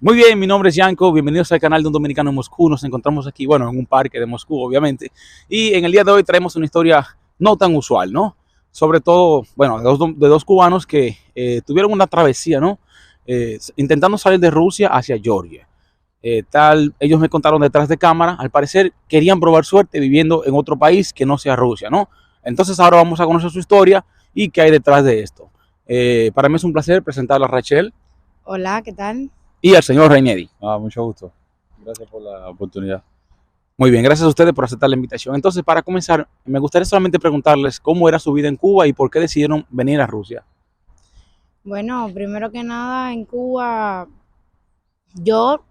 Muy bien, mi nombre es Yanko, bienvenidos al canal de un dominicano en Moscú. Nos encontramos aquí, bueno, en un parque de Moscú, obviamente. Y en el día de hoy traemos una historia no tan usual, ¿no? Sobre todo, bueno, de dos cubanos que tuvieron una travesía, ¿no? Intentando salir de Rusia hacia Georgia. Ellos me contaron detrás de cámara, al parecer querían probar suerte viviendo en otro país que no sea Rusia, ¿no? Entonces ahora vamos a conocer su historia y qué hay detrás de esto. Para mí es un placer presentar a Rachel Hola, ¿qué tal? y al señor Reinieri. Mucho gusto. Gracias por la oportunidad. Muy bien, gracias a ustedes por aceptar la invitación. Entonces, para comenzar, me gustaría solamente preguntarles cómo era su vida en Cuba y por qué decidieron venir a Rusia. Bueno, primero que nada, en Cuba, yo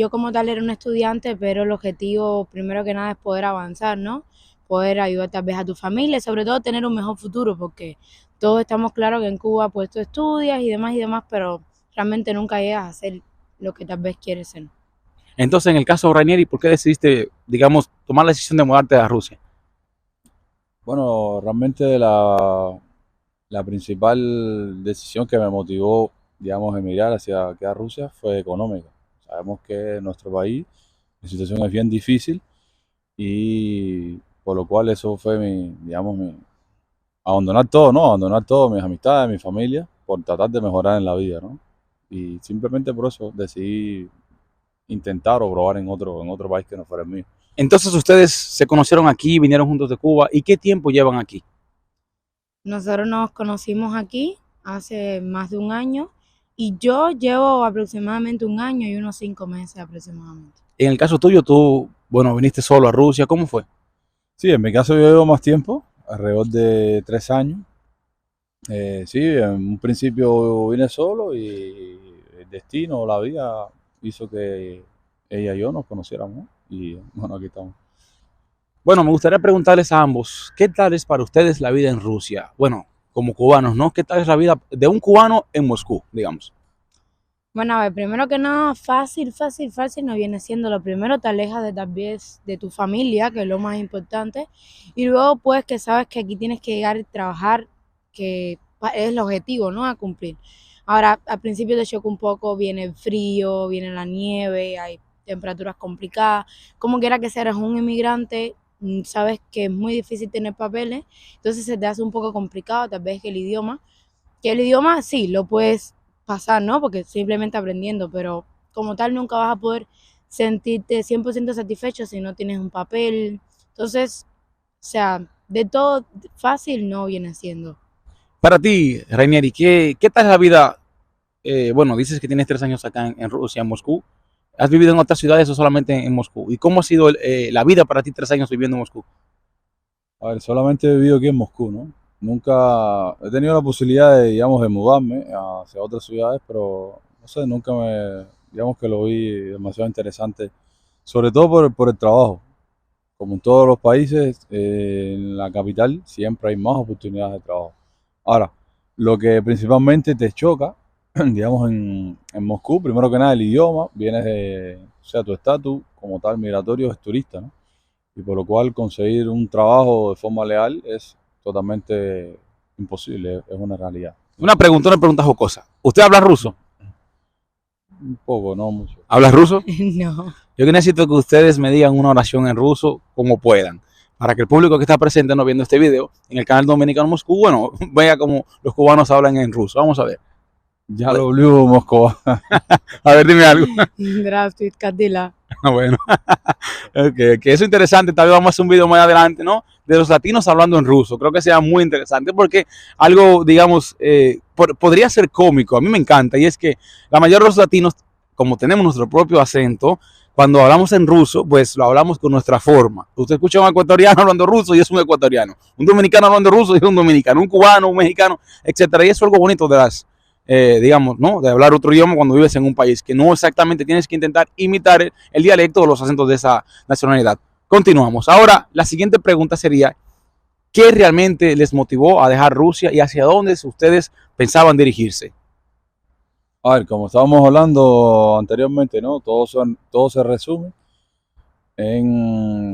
como tal era un estudiante, pero el objetivo, primero que nada, es poder avanzar, ¿no? Poder ayudar tal vez a tu familia, y sobre todo tener un mejor futuro, porque todos estamos claros que en Cuba, pues tú estudias y demás, pero realmente nunca llegas a ser lo que tal vez quieres ser. Entonces, en el caso de Rainieri, ¿por qué decidiste, digamos, tomar la decisión de mudarte a Rusia? Bueno, realmente la principal decisión que me motivó, digamos, a emigrar hacia aquí a Rusia fue económica. Sabemos que en nuestro país la situación es bien difícil y por lo cual eso fue abandonar todo, ¿no? Abandonar todo, mis amistades, mi familia, por tratar de mejorar en la vida, ¿no? Y simplemente por eso decidí intentar o probar en otro país que no fuera el mío. Entonces, ustedes se conocieron aquí, vinieron juntos de Cuba, ¿y qué tiempo llevan aquí? Nosotros nos conocimos aquí hace más de un año y yo llevo aproximadamente un año y unos 5 meses aproximadamente. En el caso tuyo, tú, bueno, viniste solo a Rusia, ¿cómo fue? Sí, en mi caso yo llevo más tiempo, alrededor de 3 años. Sí, en un principio vine solo y el destino o la vida hizo que ella y yo nos conociéramos y bueno, aquí estamos. Bueno, me gustaría preguntarles a ambos, ¿qué tal es para ustedes la vida en Rusia? Bueno, como cubanos, ¿no? ¿Qué tal es la vida de un cubano en Moscú, digamos? Bueno, a ver, primero que nada, fácil no viene siendo. Lo primero, te alejas de tal vez de tu familia, que es lo más importante, y luego pues que sabes que aquí tienes que llegar y trabajar, que es el objetivo, ¿no? A cumplir. Ahora, al principio te choca un poco, viene el frío, viene la nieve, hay temperaturas complicadas. Como quiera que seas un inmigrante, sabes que es muy difícil tener papeles, entonces se te hace un poco complicado, tal vez que el idioma sí lo puedes pasar, ¿no? Porque simplemente aprendiendo, pero como tal nunca vas a poder sentirte 100% satisfecho si no tienes un papel. Entonces, o sea, de todo fácil no viene siendo. Para ti, Rainieri, ¿qué tal es la vida? Bueno, dices que tienes 3 años acá en Rusia, en Moscú. ¿Has vivido en otras ciudades o solamente en Moscú? ¿Y cómo ha sido la vida para ti 3 años viviendo en Moscú? A ver, solamente he vivido aquí en Moscú, ¿no? Nunca he tenido la posibilidad de, digamos, de mudarme hacia otras ciudades, pero no sé, nunca digamos que lo vi demasiado interesante, sobre todo por el trabajo. Como en todos los países, en la capital siempre hay más oportunidades de trabajo. Ahora, lo que principalmente te choca, digamos, en Moscú, primero que nada, el idioma, vienes de, o sea, tu estatus como tal migratorio es turista, ¿no? Y por lo cual conseguir un trabajo de forma legal es totalmente imposible, es una realidad. Una pregunta jocosa. ¿Usted habla ruso? Un poco, no mucho. ¿Habla ruso? No. Yo necesito que ustedes me digan una oración en ruso como puedan, para que el público que está presente no viendo este video en el canal Dominicano Moscú, bueno, vea cómo los cubanos hablan en ruso. Vamos a ver. Ya lo lublю Moscú. A ver, dime algo. Здравствуйте, Cadila. Bueno, okay, que eso es interesante. Tal vez vamos a hacer un video más adelante, ¿no? De los latinos hablando en ruso. Creo que sea muy interesante porque algo, digamos, podría ser cómico. A mí me encanta y es que la mayoría de los latinos, como tenemos nuestro propio acento, cuando hablamos en ruso, pues lo hablamos con nuestra forma. Usted escucha a un ecuatoriano hablando ruso y es un ecuatoriano. Un dominicano hablando ruso y es un dominicano. Un cubano, un mexicano, etcétera. Y eso es algo bonito de las digamos, ¿no? De hablar otro idioma cuando vives en un país, que no exactamente tienes que intentar imitar el dialecto o los acentos de esa nacionalidad. Continuamos. Ahora, la siguiente pregunta sería, ¿qué realmente les motivó a dejar Rusia y hacia dónde ustedes pensaban dirigirse? A ver, como estábamos hablando anteriormente, ¿no? Todo se resume en,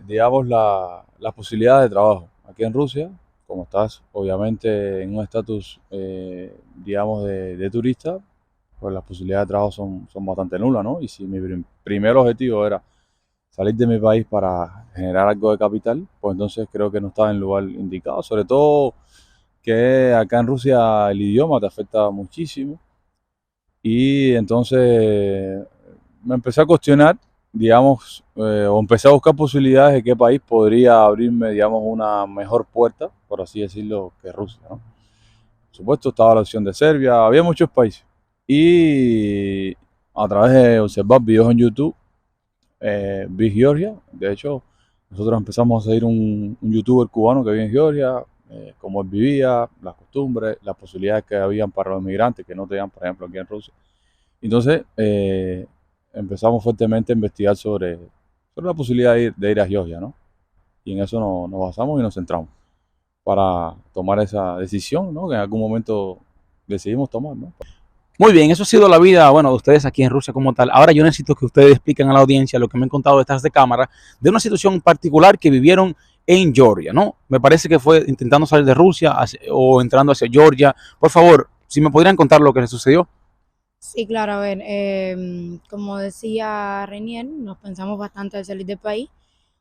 digamos, la posibilidad de trabajo. Aquí en Rusia, como estás obviamente en un estatus, digamos, de turista, pues las posibilidades de trabajo son bastante nulas, ¿no? Y si mi primer objetivo era salir de mi país para generar algo de capital, pues entonces creo que no estaba en el lugar indicado. Sobre todo que acá en Rusia el idioma te afecta muchísimo. Y entonces me empecé a cuestionar, digamos, o empecé a buscar posibilidades de qué país podría abrirme, digamos, una mejor puerta, por así decirlo, que Rusia, ¿no? Por supuesto, estaba la opción de Serbia, había muchos países. Y a través de observar videos en YouTube, vi Georgia. De hecho, nosotros empezamos a seguir un youtuber cubano que vive en Georgia, cómo él vivía, las costumbres, las posibilidades que habían para los inmigrantes que no tenían, por ejemplo, aquí en Rusia. Entonces, empezamos fuertemente a investigar sobre la posibilidad de ir a Georgia, ¿no? Y en eso nos basamos y nos centramos para tomar esa decisión, ¿no? Que en algún momento decidimos tomar, ¿no? Muy bien, eso ha sido la vida, bueno, de ustedes aquí en Rusia como tal. Ahora yo necesito que ustedes expliquen a la audiencia lo que me han contado detrás de cámara de una situación particular que vivieron en Georgia, ¿no? Me parece que fue intentando salir de Rusia o entrando hacia Georgia. Por favor, si me podrían contar lo que les sucedió. Sí, claro, a ver, como decía Renier, nos pensamos bastante al salir del país.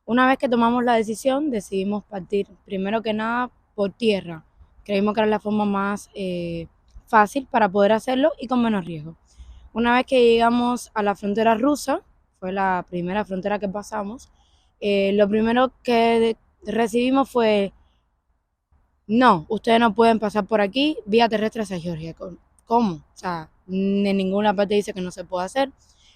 Una vez que tomamos la decisión, decidimos partir, primero que nada, por tierra. Creímos que era la forma más fácil para poder hacerlo y con menos riesgo. Una vez que llegamos a la frontera rusa, fue la primera frontera que pasamos, lo primero que recibimos fue: no, ustedes no pueden pasar por aquí vía terrestre hacia Georgia. ¿Cómo? O sea, en ninguna parte dice que no se puede hacer.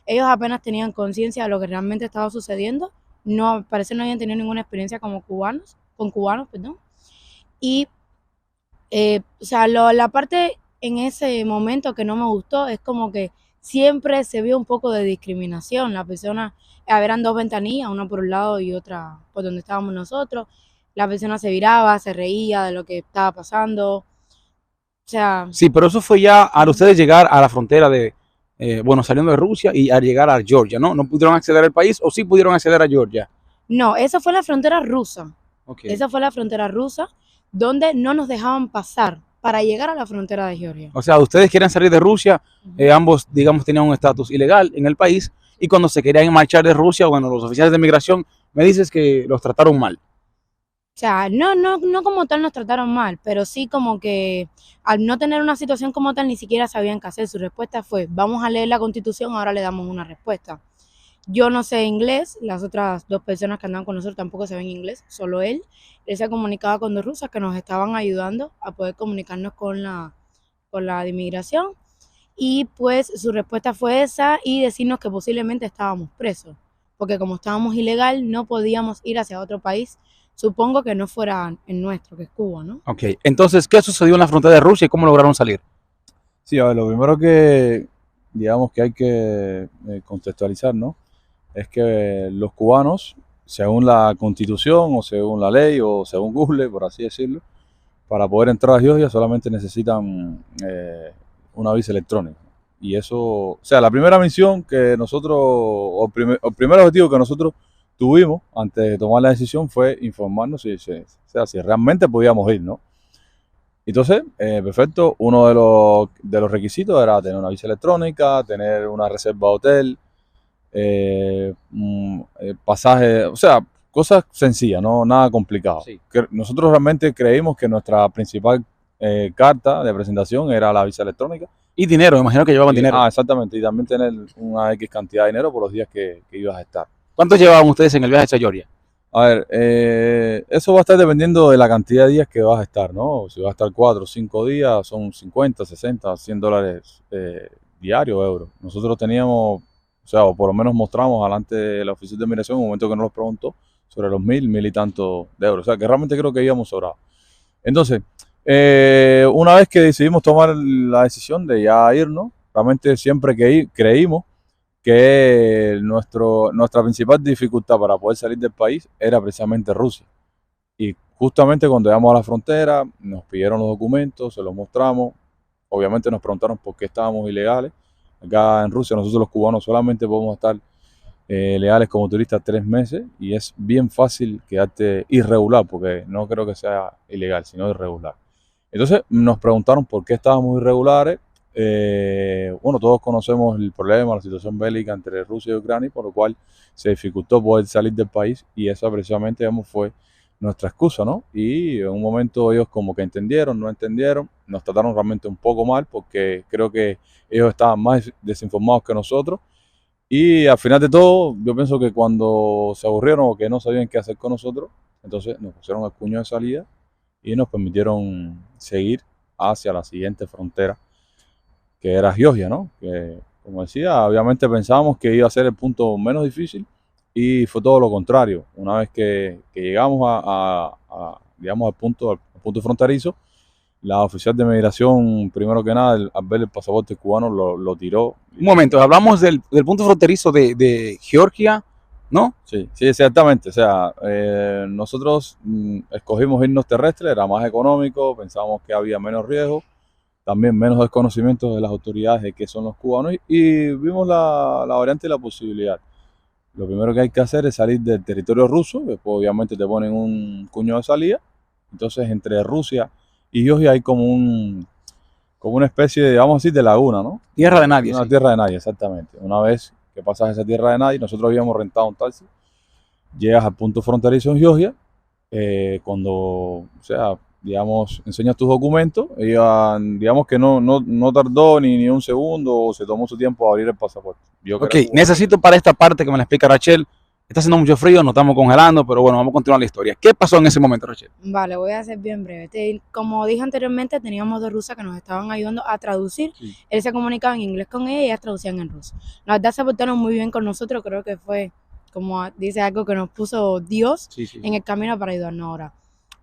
Ellos apenas tenían conciencia de lo que realmente estaba sucediendo. No, parece no habían tenido ninguna experiencia como cubanos, con cubanos, perdón. Y, o sea, la parte en ese momento que no me gustó es como que siempre se vio un poco de discriminación. La persona, eran dos ventanillas, una por un lado y otra por donde estábamos nosotros. La persona se viraba, se reía de lo que estaba pasando. O sea, Sí, pero eso fue ya al ustedes llegar a la frontera de, bueno, saliendo de Rusia y al llegar a Georgia, ¿no? ¿No pudieron acceder al país o sí pudieron acceder a Georgia? no, esa fue la frontera rusa. Ok. Esa fue la frontera rusa donde no nos dejaban pasar para llegar a la frontera de Georgia. O sea, ustedes quieren salir de Rusia, ambos, digamos, tenían un estatus ilegal en el país y cuando se querían marchar de Rusia, bueno, los oficiales de migración me dices que los trataron mal. O sea, no como tal nos trataron mal, pero sí como que al no tener una situación como tal ni siquiera sabían qué hacer. Su respuesta fue: vamos a leer la Constitución, ahora le damos una respuesta. Yo no sé inglés, las otras dos personas que andaban con nosotros tampoco saben inglés, solo él. Él se comunicaba con dos rusas que nos estaban ayudando a poder comunicarnos con la de inmigración. Y pues su respuesta fue esa y decirnos que posiblemente estábamos presos, porque como estábamos ilegal no podíamos ir hacia otro país, supongo que no fuera el nuestro, que es Cuba, ¿no? Ok, entonces, ¿qué sucedió en la frontera de Rusia y cómo lograron salir? Sí, a ver, lo primero que, digamos, que hay que contextualizar, ¿no? Es que los cubanos, según la Constitución o según la ley o según Google, por así decirlo, para poder entrar a Georgia solamente necesitan una visa electrónica. Y eso, o sea, la primera misión que nosotros, el primer objetivo que nosotros tuvimos antes de tomar la decisión fue informarnos si realmente podíamos ir, ¿no? Entonces, perfecto, uno de los requisitos era tener una visa electrónica, tener una reserva de hotel, pasaje, o sea, cosas sencillas, no nada complicado. Sí. Nosotros realmente creímos que nuestra principal carta de presentación era la visa electrónica. Y dinero, me imagino que llevaban dinero. Exactamente, y también tener una X cantidad de dinero por los días que ibas a estar. ¿Cuántos llevaban ustedes en el viaje hacia Georgia? A ver, eso va a estar dependiendo de la cantidad de días que vas a estar, ¿no? Si vas a estar 4 o 5 días, son 50, 60, $100 diarios, euros. Nosotros teníamos, o sea, o por lo menos mostramos delante de la oficina de migración en un momento que nos los preguntó sobre los 1.000 y tantos de euros. O sea, que realmente creo que íbamos sobrados. Entonces, una vez que decidimos tomar la decisión de ya irnos, realmente siempre creímos que nuestra principal dificultad para poder salir del país era precisamente Rusia. Y justamente cuando llegamos a la frontera, nos pidieron los documentos, se los mostramos. Obviamente nos preguntaron por qué estábamos ilegales. Acá en Rusia nosotros los cubanos solamente podemos estar legales como turistas 3 meses y es bien fácil quedarte irregular, porque no creo que sea ilegal, sino irregular. Entonces nos preguntaron por qué estábamos irregulares. Bueno, todos conocemos el problema, la situación bélica entre Rusia y Ucrania, por lo cual se dificultó poder salir del país y esa precisamente, digamos, fue nuestra excusa, ¿no? Y en un momento ellos como que entendieron, no entendieron, nos trataron realmente un poco mal porque creo que ellos estaban más desinformados que nosotros y al final de todo, yo pienso que cuando se aburrieron o que no sabían qué hacer con nosotros, entonces nos pusieron el cuño de salida y nos permitieron seguir hacia la siguiente frontera, que era Georgia, ¿no? Que, como decía, obviamente pensábamos que iba a ser el punto menos difícil y fue todo lo contrario. Una vez que llegamos digamos, al punto fronterizo, la oficial de migración, primero que nada, al ver el pasaporte cubano, lo tiró. Un momento, hablamos del punto fronterizo de Georgia, ¿no? Sí, sí, exactamente. O sea, nosotros escogimos irnos terrestre, era más económico, pensábamos que había menos riesgo, también menos desconocimiento de las autoridades de qué son los cubanos y vimos la variante y la posibilidad. Lo primero que hay que hacer es salir del territorio ruso, después obviamente te ponen un cuño de salida, entonces entre Rusia y Georgia hay como una especie de, vamos a decir, de laguna, ¿no? Tierra de nadie, Una sí. tierra de nadie, exactamente. Una vez que pasas esa tierra de nadie, nosotros habíamos rentado un taxi, llegas al punto fronterizo en Georgia, cuando, o sea, digamos, enseñas tus documentos, ella, digamos que no tardó ni un segundo, o se tomó su tiempo a abrir el pasaporte. Yo Ok, creo que necesito para esta parte que me la explique Rachel. Está haciendo mucho frío, nos estamos congelando, pero bueno, vamos a continuar la historia. ¿Qué pasó en ese momento, Rachel? Vale, voy a ser bien breve. Como dije anteriormente, teníamos dos rusas que nos estaban ayudando a traducir. sí. Él se comunicaba en inglés con ella y ellas traducían en ruso. La verdad se portaron muy bien con nosotros, creo que fue, como dice algo que nos puso Dios Sí, sí. en el camino para ayudarnos ahora.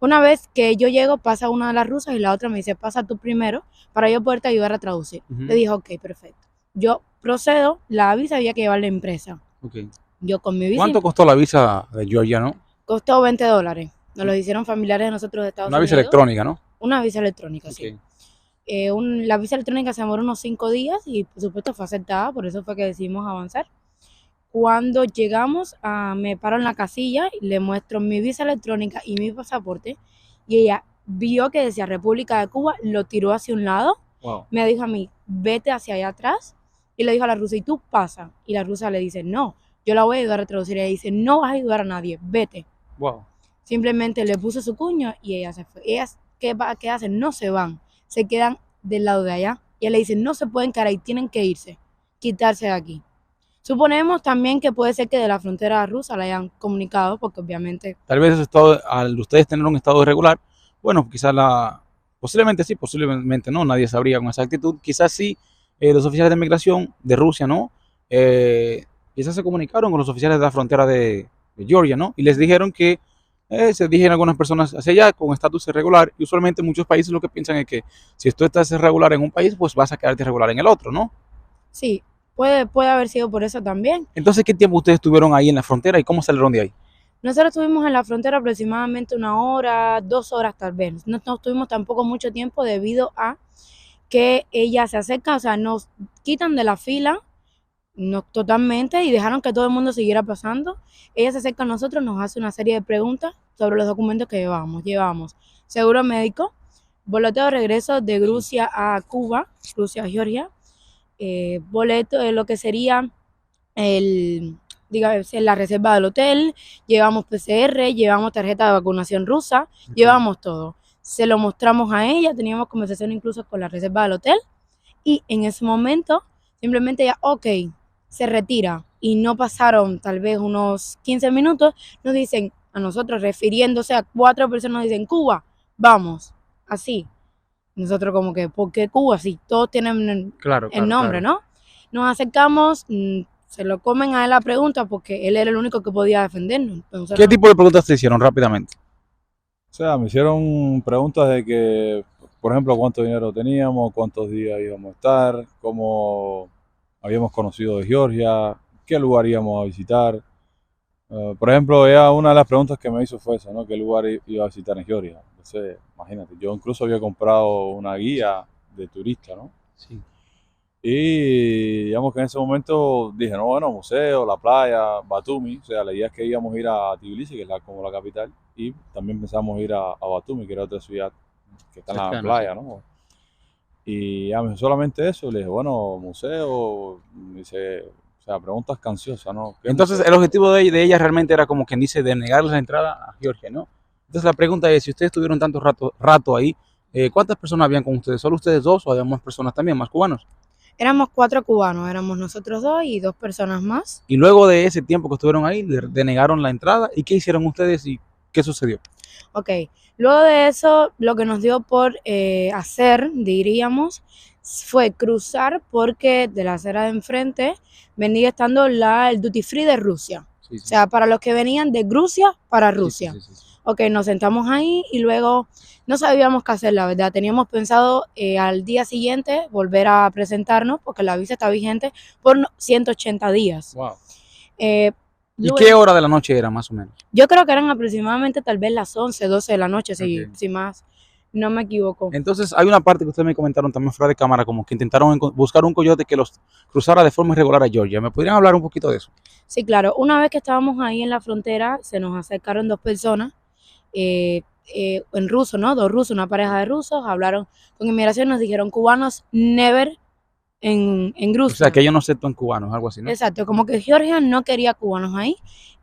Una vez que yo llego, pasa una de las rusas y la otra me dice, pasa tú primero para yo poderte ayudar a traducir. Ujú. Le dije, ok, perfecto. Yo procedo, la visa había que llevarla a la empresa. Ok. Yo con mi visa ¿Cuánto costó la visa de Georgia, no? costó $20. Nos lo hicieron familiares de nosotros de Estados Una visa Unidos. electrónica, ¿no? Una visa electrónica, sí. Ok. La visa electrónica se demoró unos 5 días y por supuesto fue aceptada, por eso fue que decidimos avanzar. Cuando llegamos, me paro en la casilla y le muestro mi visa electrónica y mi pasaporte y ella vio que decía República de Cuba, lo tiró hacia un lado, Wow. me dijo a mí, vete hacia allá atrás y le dijo a la rusa, ¿y tú pasa? Y la rusa le dice, no, yo la voy a ayudar a traducir. Y ella dice, no vas a ayudar a nadie, vete. Wow. Simplemente le puso su cuño y ella se fue. Ellas, ¿qué hacen? No se van, se quedan del lado de allá. Y ella le dice, no se pueden quedar ahí, tienen que irse, quitarse de aquí. Suponemos también que puede ser que de la frontera rusa la hayan comunicado, porque obviamente, Tal vez ese estado, al ustedes tener un estado irregular, bueno, quizás posiblemente sí, posiblemente no, nadie sabría con exactitud. Quizás sí, los oficiales de migración de Rusia, ¿no? Quizás se comunicaron con los oficiales de la frontera de Georgia, ¿no? Y les dijeron que se dirigen algunas personas hacia allá con estatus irregular. Y usualmente muchos países lo que piensan es que si tú estás irregular en un país, pues vas a quedarte irregular en el otro, ¿no? sí, puede haber sido por eso también. Entonces, ¿qué tiempo ustedes estuvieron ahí en la frontera y cómo salieron de ahí? Nosotros estuvimos en la frontera aproximadamente 1 hora, 2 horas tal vez. No estuvimos tampoco mucho tiempo debido a que ella se acerca, o sea, nos quitan de la fila totalmente y dejaron que todo el mundo siguiera pasando. Ella se acerca a nosotros, nos hace una serie de preguntas sobre los documentos que llevamos. Llevamos seguro médico, boleto de regreso de Rusia a Cuba, Rusia a Georgia, boleto de lo que sería digamos, la reserva del hotel, llevamos PCR, llevamos tarjeta de vacunación rusa, llevamos todo. Se lo mostramos a ella, teníamos conversación incluso con la reserva del hotel y en ese momento simplemente ella, ok, se retira y no pasaron tal vez unos 15 minutos, nos dicen a nosotros, refiriéndose a 4 personas, nos dicen, Cuba, vamos, así. Nosotros como que, ¿por qué Cuba? Si todos tienen Claro, el nombre, ¿no? Nos acercamos, se lo comen a él la pregunta porque él era el único que podía defendernos. Entonces, ¿Qué tipo de preguntas te hicieron rápidamente? O sea, me hicieron preguntas de que, por ejemplo, cuánto dinero teníamos, cuántos días íbamos a estar, cómo habíamos conocido de Georgia, qué lugar íbamos a visitar. Por ejemplo, una de las preguntas que me hizo fue eso, ¿no? ¿Qué lugar iba a visitar en Georgia? Entonces, imagínate, yo incluso había comprado una guía de turista, ¿no? Sí. Y digamos que en ese momento dije, no, bueno, museo, la playa, Batumi, o sea, la idea es que íbamos a ir a Tbilisi, que es como la capital, y también pensamos ir a Batumi, que era otra ciudad que está en la Cercana, playa, sí. ¿no? Y ya me dijo, solamente eso. Le dije, bueno, museo. Me dice, o sea, preguntas canciosas, ¿no? ¿Qué Entonces, museo? el objetivo de ella realmente era como quien dice, de negarles la entrada a Georgia, ¿no? Entonces, la pregunta es, si ustedes estuvieron tanto rato ahí, ¿cuántas personas habían con ustedes? ¿Solo ustedes dos o había más personas también, más cubanos? Éramos 4 cubanos, éramos nosotros dos y 2 personas más. Y luego de ese tiempo que estuvieron ahí, denegaron la entrada. ¿Y qué hicieron ustedes y qué sucedió? Ok, luego de eso, lo que nos dio por hacer, diríamos, fue cruzar porque de la acera de enfrente venía estando el duty free de Rusia. Sí, O sí, sea, para los que venían de Rusia para sí, Rusia. sí, sí, sí. Ok, nos sentamos ahí y luego no sabíamos qué hacer, la verdad. Teníamos pensado al día siguiente volver a presentarnos porque la visa está vigente por 180 días. Wow. Eh, ¿Y luego- qué hora de la noche era, más o menos? Yo creo que eran aproximadamente tal vez las 11, 12 de la noche, Ok. si más no me equivoco. Entonces, hay una parte que ustedes me comentaron también fuera de cámara, como que intentaron buscar un coyote que los cruzara de forma irregular a Georgia. ¿Me podrían hablar un poquito de eso? Sí, claro. Una vez que estábamos ahí en la frontera, se nos acercaron 2 personas en ruso, ¿no? 2 rusos, una pareja de rusos, hablaron con inmigración, nos dijeron cubanos never en O Rusia. sea, que ellos no aceptan cubanos, algo así, ¿no? Exacto, como que Georgia no quería cubanos ahí.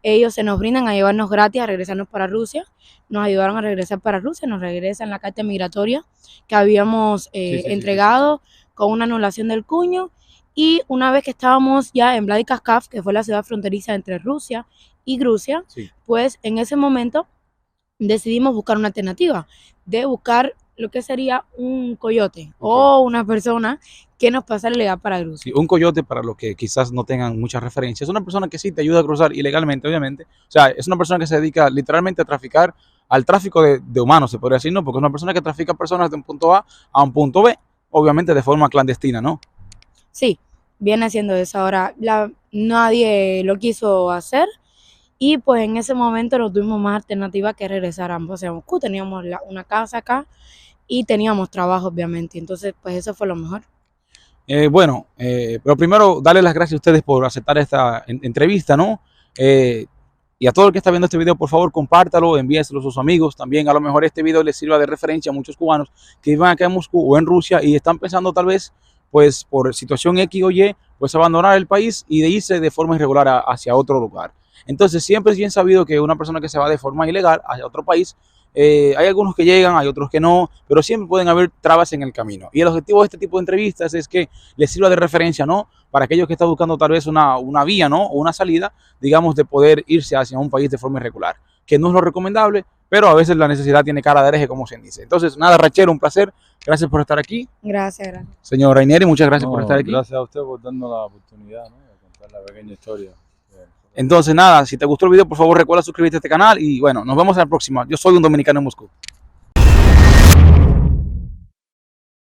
Ellos se nos brindan a llevarnos gratis a regresarnos para Rusia. Nos ayudaron a regresar para Rusia, nos regresan la carta migratoria que habíamos Sí, sí, entregado con una anulación del cuño. Y una vez que estábamos ya en Vladikavkaz, que fue la ciudad fronteriza entre Rusia y Grucia, Sí. pues en ese momento decidimos buscar una alternativa, de buscar lo que sería un coyote o una persona que nos pasara ilegal para Sí, Rusia. un coyote, para los que quizás no tengan muchas referencias, es una persona que sí te ayuda a cruzar ilegalmente, obviamente. O sea, es una persona que se dedica literalmente a traficar, al tráfico de humanos, se podría decir, ¿no? Porque es una persona que trafica personas de un punto a un punto B, obviamente de forma clandestina, ¿no? Sí, viene siendo eso. Ahora, nadie lo quiso hacer y pues en ese momento no tuvimos más alternativa que regresar a ambos hacia Moscú. Teníamos una casa acá y teníamos trabajo, obviamente. Entonces, pues eso fue lo mejor. Pero primero, darles las gracias a ustedes por aceptar esta entrevista, ¿no? Y a todo el que está viendo este video, por favor, compártalo, envíeselo a sus amigos. También a lo mejor este video les sirva de referencia a muchos cubanos que viven acá en Moscú o en Rusia y están pensando tal vez, pues por situación X o Y, pues abandonar el país y de irse de forma irregular hacia otro lugar. Entonces, siempre es bien sabido que una persona que se va de forma ilegal hacia otro país, hay algunos que llegan, hay otros que no, pero siempre pueden haber trabas en el camino. Y el objetivo de este tipo de entrevistas es que les sirva de referencia, ¿no? Para aquellos que están buscando tal vez una vía, ¿no? O una salida, digamos, de poder irse hacia un país de forma irregular, que no es lo recomendable, pero a veces la necesidad tiene cara de hereje, como se dice. Entonces, nada, Rachel, un placer. Gracias por estar aquí. Gracias, gracias. Señor Rainieri, muchas gracias por No, estar aquí. gracias a usted por darnos la oportunidad, ¿no? De contar la pequeña historia. Entonces, nada, si te gustó el video, por favor, recuerda suscribirte a este canal y bueno, nos vemos en la próxima. Yo soy un dominicano en Moscú.